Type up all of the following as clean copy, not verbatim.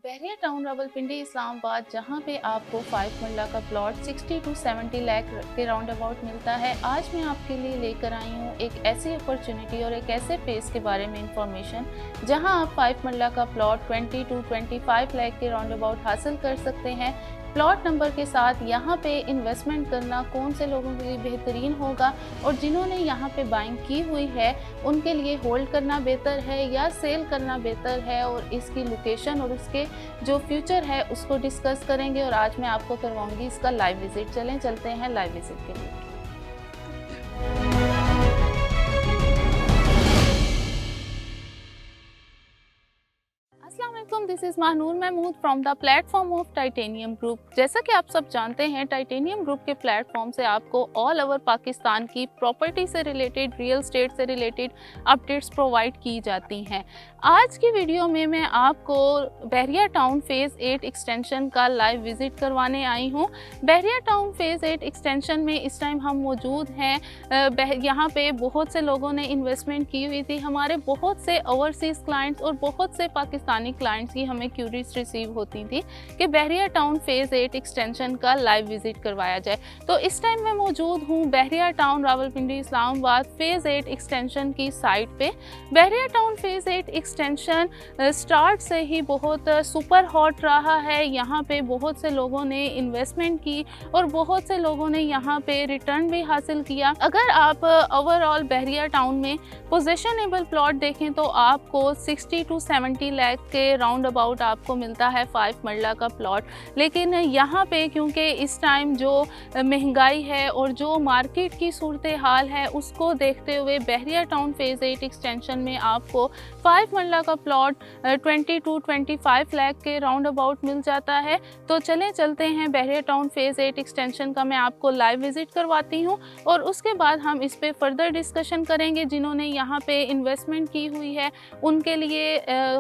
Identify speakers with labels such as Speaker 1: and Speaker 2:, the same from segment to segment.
Speaker 1: बहरिया town Rawalpindi Islamabad जहां पे आपको 5 मरला का प्लॉट 60 to 70 लाख के राउंड अबाउट मिलता है। आज मैं आपके लिए लेकर आई हूं एक ऐसी अपॉर्चुनिटी और एक ऐसे पेज के बारे में इंफॉर्मेशन जहां आप 5 मरला का प्लॉट 20 to 25 लाख के राउंड अबाउट हासिल कर सकते हैं। प्लॉट नंबर के साथ यहाँ पे इन्वेस्टमेंट करना कौन से लोगों के लिए बेहतरीन होगा और जिन्होंने यहाँ पे बाइंग की हुई है उनके लिए होल्ड करना बेहतर है या सेल करना बेहतर है, और इसकी लोकेशन और उसके जो फ्यूचर है उसको डिस्कस करेंगे। और आज मैं आपको करवाऊंगी इसका लाइव विजिट। चलते हैं लाइव विजिट के लिए। This is Mahanoor Mahmood from the platform of titanium group. जैसा कि आप सब जानते हैं, टाइटेनियम ग्रुप के प्लेटफॉर्म से आपको ऑल ओवर पाकिस्तान की प्रॉपर्टी से रिलेटेड, रियल एस्टेट से रिलेटेड अपडेट्स प्रोवाइड की जाती हैं। आज की वीडियो में मैं आपको बहरिया टाउन फेज़ 8 एक्सटेंशन का लाइव विजिट करवाने आई हूँ। बहरिया टाउन फेज़ 8 एक्सटेंशन में इस टाइम हम मौजूद हैं। यहाँ पे बहुत से लोगों ने इन्वेस्टमेंट की हुई थी। हमारे बहुत से ओवरसीज़ क्लाइंट्स और बहुत से पाकिस्तानी क्लाइंट्स की हमें क्यूरीज रिसीव होती थी कि बहरिया टाउन फेज़ 8 एक्सटेंशन का लाइव विजिट करवाया जाए। तो इस टाइम मैं मौजूद हूँ Bahria town Rawalpindi Islamabad phase 8 extension की साइट पे। Bahria town phase 8 extension start से ही बहुत सुपर हॉट रहा है। यहाँ पे बहुत से लोगों ने इन्वेस्टमेंट की और बहुत से लोगों ने यहाँ पे रिटर्न भी हासिल किया। अगर आप ओवरऑल बहरिया टाउन में पोजेशनेबल प्लॉट देखें तो आपको 60 to 70 लाख के राउंड अबाउट आपको मिलता है 5 मरला का प्लॉट। लेकिन यहाँ पे क्योंकि इस टाइम जो महंगाई है और जो मार्केट की सूरत हाल है उसको देखते हुए बहरिया टाउन फेज़ 8 एक्सटेंशन में आपको 5 मरला का प्लॉट 20 to 25 लाख के राउंड अबाउट मिल जाता है। तो चलते हैं बहरिया टाउन फेज़ 8 एक्सटेंशन का मैं आपको लाइव विजिट करवाती हूँ और उसके बाद हम इस पे फर्दर डिस्कशन करेंगे। जिन्होंने यहाँ पे इन्वेस्टमेंट की हुई है उनके लिए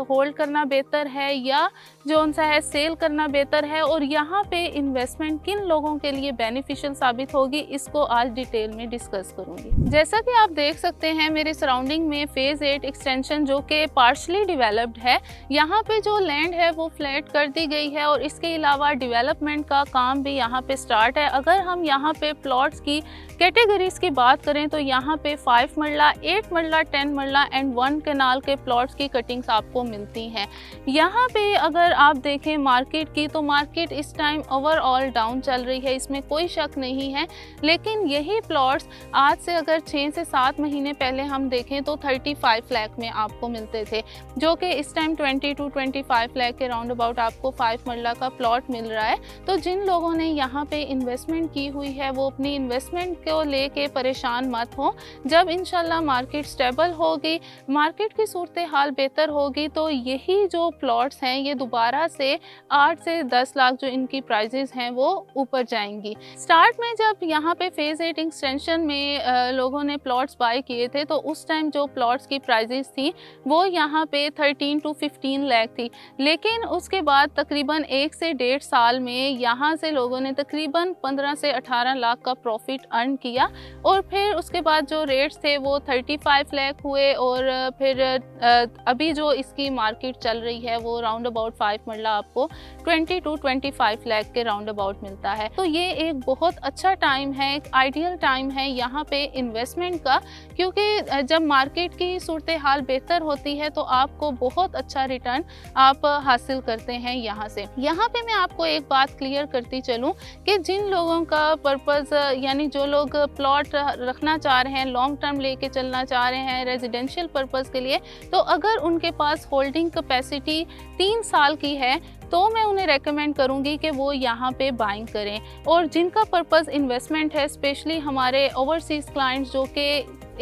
Speaker 1: होल्ड करना बेहतर है या जो उनसा है सेल करना बेहतर है, और यहाँ पे इन्वेस्टमेंट किन लोगों के लिए बेनिफिशियल साबित होगी, इसको आज डिटेल में डिस्कस करूँगी। जैसा कि आप देख सकते हैं मेरे सराउंडिंग में फेज़ 8 एक्सटेंशन जो कि पार्शली डेवलप्ड है। यहाँ पे जो लैंड है वो फ्लैट कर दी गई है और इसके अलावा डेवलपमेंट का काम भी यहाँ पे स्टार्ट है। अगर हम यहाँ पे प्लॉट्स की कैटेगरीज की बात करें तो यहाँ पे 5 मरला, 8 मरला, 10 मरला एंड 1 कनाल के प्लॉट्स की कटिंग्स आपको मिलती हैं। यहाँ पे अगर आप देखें मार्केट की तो मार्केट इस टाइम ओवरऑल डाउन चल रही है, इसमें कोई शक नहीं है। लेकिन यही प्लॉट्स आज से अगर 6 से 7 महीने पहले हम देखें तो 35 लाख में आपको मिलते थे, जो कि इस टाइम 20 to 25 लाख के राउंड अबाउट आपको 5 मरला का प्लॉट मिल रहा है। तो जिन लोगों ने यहाँ पे इन्वेस्टमेंट की हुई है वो अपनी इन्वेस्टमेंट को लेके परेशान मत हो। जब इंशाल्लाह मार्केट स्टेबल होगी, मार्केट की सूरत हाल बेहतर होगी, तो यही जो प्लॉट्स हैं ये दोबारा से 8 से 10 लाख जो इनकी प्राइजेस हैं वो ऊपर जाएंगी। स्टार्ट में जब यहाँ पे फेज़ 8 एक्सटेंशन में लोगों ने प्लॉट्स बाय किए थे तो उस टाइम जो प्लॉट्स की प्राइजेस थी वो यहाँ पे 13 to 15 लाख थी। लेकिन उसके बाद तकरीबन 1 से 1.5 साल में यहाँ से लोगों ने तकरीबन 15 से 18 लाख का प्रॉफिट अर्न किया और फिर उसके बाद जो रेट्स थे वो 35 लाख हुए और फिर अभी जो इसकी मार्केट चल रही है वो राउंड अबाउट 5 मरला आपको 20 to 25 लाख के राउंड अबाउट मिलता है। तो ये एक बहुत अच्छा टाइम है, एक आइडियल टाइम है यहाँ पे इन्वेस्टमेंट का, क्योंकि जब मार्केट की सूरत हाल बेहतर होती है तो आपको बहुत अच्छा रिटर्न आप हासिल करते हैं यहाँ से। यहाँ पे मैं आपको एक बात क्लियर करती चलूँ कि जिन लोगों का पर्पज़ यानी जो लोग प्लॉट रखना चाह रहे हैं, लॉन्ग टर्म लेके चलना चाह रहे हैं रेजिडेंशियल पर्पज़ के लिए, तो अगर उनके पास होल्डिंग कैपेसिटी 3 साल की है तो मैं उन्हें रेकमेंड करूंगी कि वो यहाँ पे बाइंग करें। और जिनका पर्पज़ इन्वेस्टमेंट है, स्पेशली हमारे ओवरसीज़ क्लाइंट्स जो कि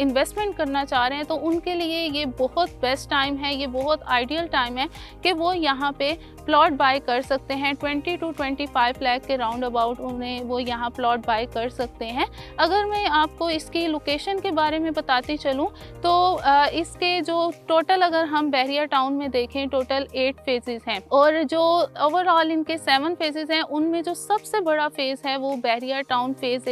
Speaker 1: इन्वेस्टमेंट करना चाह रहे हैं, तो उनके लिए ये बहुत बेस्ट टाइम है, ये बहुत आइडियल टाइम है कि वो यहाँ पे प्लॉट बाय कर सकते हैं। 20 to 25 लाख के राउंड अबाउट उन्हें वो यहाँ प्लॉट बाय कर सकते हैं। अगर मैं आपको इसकी लोकेशन के बारे में बताती चलूँ तो इसके जो टोटल अगर हम बहरिया टाउन में देखें टोटल 8 फेजेस हैं और जो ओवरऑल इनके 7 फेजेस हैं उनमें जो सबसे बड़ा फेज़ है वो बहरिया टाउन फेज़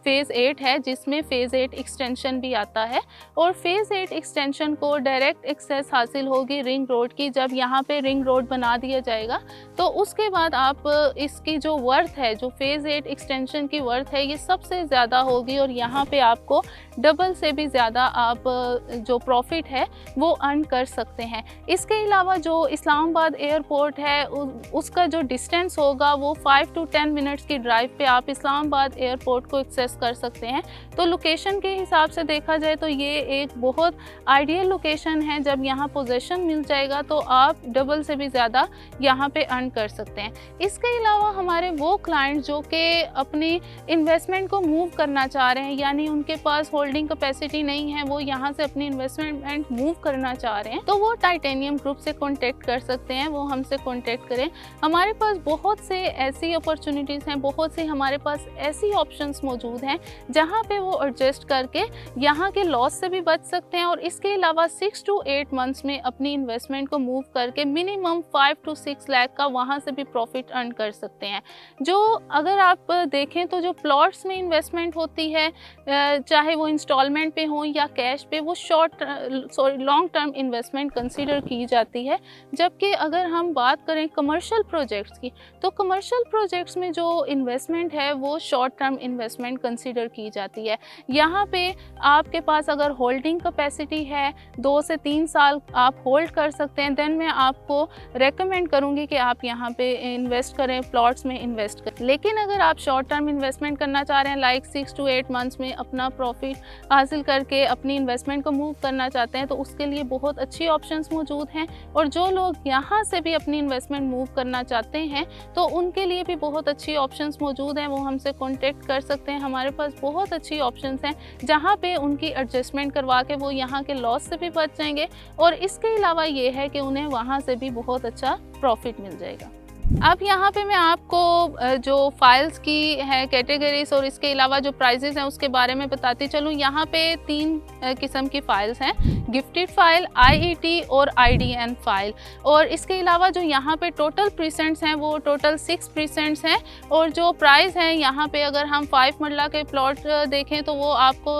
Speaker 1: फ़ेज़ 8 है, जिसमें फ़ेज़ 8 एक्सटेंशन भी आता है। और फ़ेज़ 8 एक्सटेंशन को डायरेक्ट एक्सेस हासिल होगी रिंग रोड की। जब यहाँ पे रिंग रोड बना दिया जाएगा तो उसके बाद आप इसकी जो वर्थ है, जो फ़ेज़ 8 एक्सटेंशन की वर्थ है, ये सबसे ज़्यादा होगी और यहाँ पे आपको डबल से भी ज़्यादा आप जो प्रॉफिट है वो अर्न कर सकते हैं। इसके अलावा जो इस्लामाबाद एयरपोर्ट है उसका जो डिस्टेंस होगा वो 5 to 10 मिनट्स की ड्राइव पे आप इस्लामाबाद एयरपोर्ट को एक्सेस कर सकते हैं। तो लोकेशन के हिसाब से देखा जाए तो ये एक बहुत आइडियल लोकेशन है। जब यहाँ पोजीशन मिल जाएगा तो आप डबल से भी ज़्यादा यहाँ पे अर्न कर सकते हैं। इसके अलावा हमारे वो क्लाइंट जो कि अपनी इन्वेस्टमेंट को मूव करना चाह रहे हैं, यानी उनके पास होल्डिंग कैपेसिटी नहीं है, वो यहाँ से अपनी इन्वेस्टमेंट मूव करना चाह रहे हैं, तो वो टाइटेनियम ग्रुप से कॉन्टेक्ट कर सकते हैं। वो हमसे कॉन्टेक्ट करें। हमारे पास बहुत से ऐसी अपॉर्चुनिटीज़ हैं, बहुत सी हमारे पास ऐसी ऑप्शंस मौजूद हैं जहाँ पे वो एडजस्ट करके यहाँ के लॉस से भी बच सकते हैं और इसके अलावा 6 to 8 मंथ्स में अपनी इन्वेस्टमेंट को मूव करके मिनिमम 5 to 6 लाख का वहाँ से भी प्रॉफिट अर्न कर सकते हैं। जो अगर आप देखें तो जो प्लॉट्स में इन्वेस्टमेंट होती है, चाहे वो इंस्टॉलमेंट पे हो या कैश पे, वो लॉन्ग टर्म इन्वेस्टमेंट कंसीडर की जाती है। जबकि अगर हम बात करें कमर्शियल प्रोजेक्ट्स की, तो कमर्शियल प्रोजेक्ट्स में जो इन्वेस्टमेंट है वो शॉर्ट टर्म इन्वेस्टमेंट कंसीडर की जाती है। यहाँ पे आपके पास अगर होल्डिंग कैपेसिटी है 2 से 3 साल आप होल्ड कर सकते हैं, देन मैं आपको रेकमेंड करूँगी कि आप यहाँ पे इन्वेस्ट करें, प्लॉट्स में इन्वेस्ट करें। लेकिन अगर आप शॉर्ट टर्म इन्वेस्टमेंट करना चाह रहे हैं, लाइक 6 to 8 मंथ्स में अपना प्रॉफिट हासिल करके अपनी इन्वेस्टमेंट को मूव करना चाहते हैं, तो उसके लिए बहुत अच्छी ऑप्शंस मौजूद हैं। और जो लोग यहाँ से भी अपनी इन्वेस्टमेंट मूव करना चाहते हैं तो उनके लिए भी बहुत अच्छी ऑप्शंस मौजूद हैं। वो हमसे कॉन्टेक्ट कर सकते हैं। हमारे पास बहुत अच्छी ऑप्शंस हैं जहाँ पे उनकी एडजस्टमेंट करवा के वो यहाँ के लॉस से भी बच जाएंगे और इसके अलावा ये है कि उन्हें वहाँ से भी बहुत अच्छा प्रॉफिट मिल जाएगा। अब यहाँ पे मैं आपको जो फाइल्स की है कैटेगरीज और इसके अलावा जो प्राइजेस हैं उसके बारे में बताती चलूँ। यहाँ पे 3 किस्म की फाइल्स हैं, गिफ्टेड फाइल, आईईटी और आईडीएन फाइल। और इसके अलावा जो यहाँ पे टोटल प्रीसेंट्स हैं वो टोटल 6 प्रीसेंट्स हैं। और जो प्राइस है यहाँ पे अगर हम 5 मरला के प्लॉट देखें तो वो आपको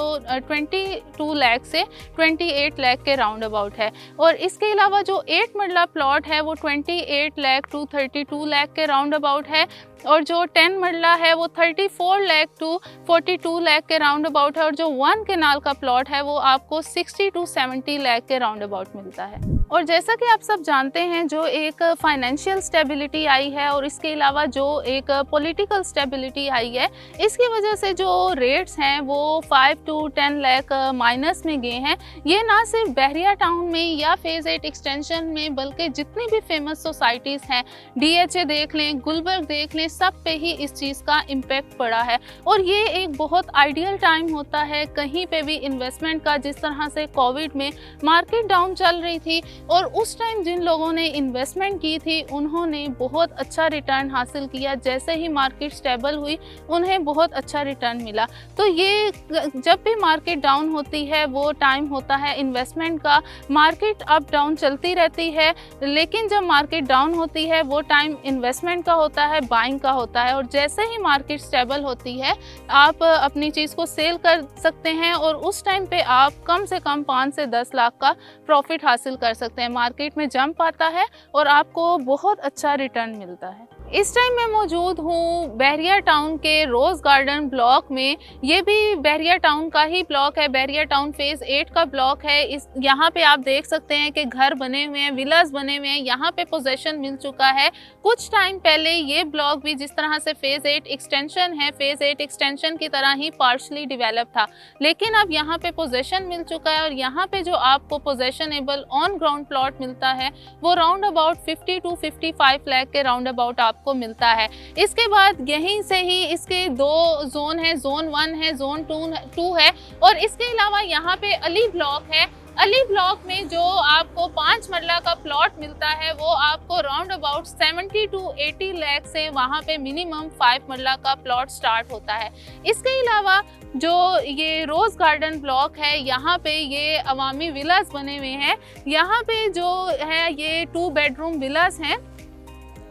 Speaker 1: 22 लाख से 28 लाख के राउंड अबाउट है। और इसके अलावा जो 8 मरला प्लॉट है वो 28 लाख टू 32 लाख के राउंड अबाउट है। और जो 10 मरला है वो 34 लाख टू 42 लाख के राउंड अबाउट है। और जो 1 केनाल का प्लॉट है वो आपको 60 to 70 लाख के राउंड अबाउट मिलता है। और जैसा कि आप सब जानते हैं, जो एक फाइनेंशियल स्टेबिलिटी आई है और इसके अलावा जो एक पॉलिटिकल स्टेबिलिटी आई है, इसकी वजह से जो रेट्स हैं वो 5 to 10 लाख माइनस में गए हैं। ये ना सिर्फ बहरिया टाउन में या फ़ेज़ 8 एक्सटेंशन में, बल्कि जितनी भी फेमस सोसाइटीज़ हैं, डीएचए देख लें, गुलबर्ग देख लें, सब पे ही इस चीज़ का इम्पैक्ट पड़ा है। और ये एक बहुत आइडियल टाइम होता है कहीं पे भी इन्वेस्टमेंट का। जिस तरह से कोविड में मार्केट डाउन चल रही थी और उस टाइम जिन लोगों ने इन्वेस्टमेंट की थी उन्होंने बहुत अच्छा रिटर्न हासिल किया। जैसे ही मार्केट स्टेबल हुई उन्हें बहुत अच्छा रिटर्न मिला। तो ये जब भी मार्केट डाउन होती है वो टाइम होता है इन्वेस्टमेंट का। मार्केट अप डाउन चलती रहती है, लेकिन जब मार्केट डाउन होती है वो टाइम इन्वेस्टमेंट का होता है, बाइंग का होता है। और जैसे ही मार्केट स्टेबल होती है आप अपनी चीज़ को सेल कर सकते हैं और उस टाइम पे आप कम से कम 5 से 10 लाख का प्रॉफिट हासिल कर सकते हैं। मार्केट में जंप आता है और आपको बहुत अच्छा रिटर्न मिलता है। इस टाइम मैं मौजूद हूँ बहरिया टाउन के रोज़ गार्डन ब्लॉक में। ये भी बहरिया टाउन का ही ब्लॉक है, बहरिया टाउन फ़ेज़ 8 का ब्लॉक है। यहाँ पे आप देख सकते हैं कि घर बने हुए हैं, विलास बने हुए हैं, यहाँ पे पोजेसन मिल चुका है। कुछ टाइम पहले ये ब्लॉक भी जिस तरह से फ़ेज़ 8 एक्सटेंशन है, फ़ेज़ 8 एक्सटेंशन की तरह ही पार्शली डेवलप था, लेकिन अब यहाँ पे पोजेसन मिल चुका है। और यहाँ पे जो आपको पोजेशनेबल ऑन ग्राउंड प्लॉट मिलता है वो राउंड अबाउट 50 to 55 लाख के राउंड अबाउट को मिलता है। इसके बाद यहीं से ही इसके 2 जोन है, जोन 1 है, जोन 2 है। और इसके अलावा यहाँ पे अली ब्लॉक है। अली ब्लॉक में जो आपको 5 मरला का प्लॉट मिलता है वो आपको राउंड अबाउट 70 to 80 लाख से वहाँ पे मिनिमम 5 मरला का प्लॉट स्टार्ट होता है। इसके अलावा जो ये रोज़ गार्डन ब्लॉक है, यहाँ पे ये अवामी विलास बने हुए हैं। यहाँ पे जो है ये 2 बेडरूम विलास हैं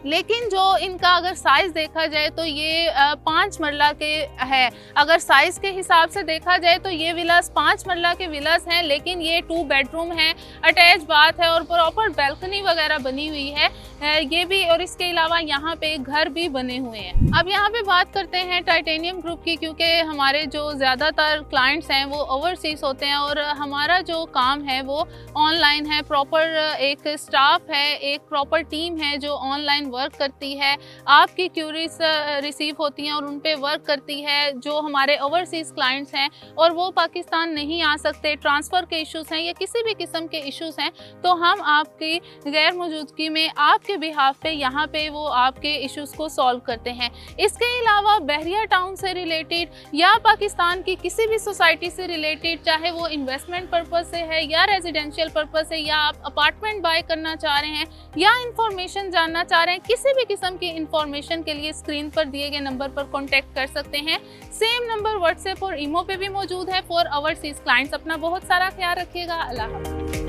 Speaker 1: लेकिन जो इनका अगर साइज़ देखा जाए तो ये 5 मरला के है। अगर साइज़ के हिसाब से देखा जाए तो ये विलास 5 मरला के विलास हैं, लेकिन ये 2 बेडरूम है, अटैच बाथ है और प्रॉपर बैल्कनी वगैरह बनी हुई है ये भी। और इसके अलावा यहाँ पे घर भी बने हुए हैं। अब यहाँ पे बात करते हैं टाइटेनियम ग्रुप की, क्योंकि हमारे जो ज़्यादातर क्लाइंट्स हैं वो ओवरसीज़ होते हैं और हमारा जो काम है वो ऑनलाइन है। प्रॉपर एक स्टाफ है, एक प्रॉपर टीम है जो ऑनलाइन वर्क करती है, आपकी क्यूरीज रिसीव होती हैं और उन पे वर्क करती है। जो हमारे ओवरसीज़ क्लाइंट्स हैं और वो पाकिस्तान नहीं आ सकते, ट्रांसफ़र के इश्यूज़ हैं या किसी भी किस्म के इश्यूज़ हैं, तो हम आपकी गैर मौजूदगी में आपके बिहाफ पे यहाँ पे वो आपके इश्यूज़ को सॉल्व करते हैं। इसके अलावा बहरिया टाउन से रिलेटेड या पाकिस्तान की किसी भी सोसाइटी से रिलेटेड, चाहे वो इन्वेस्टमेंट पर्पज़ से है या रेजिडेंशियल पर्पज़ से, या आप अपार्टमेंट बाय करना चाह रहे हैं या इंफॉर्मेशन जानना चाह रहे हैं, किसी भी किस्म की इंफॉर्मेशन के लिए स्क्रीन पर दिए गए नंबर पर कॉन्टैक्ट कर सकते हैं। सेम नंबर व्हाट्सएप और ईमो पे भी मौजूद है फॉर ओवरसीज़ क्लाइंट्स। अपना बहुत सारा ख्याल रखिएगा। अल्लाह हाफ़िज़।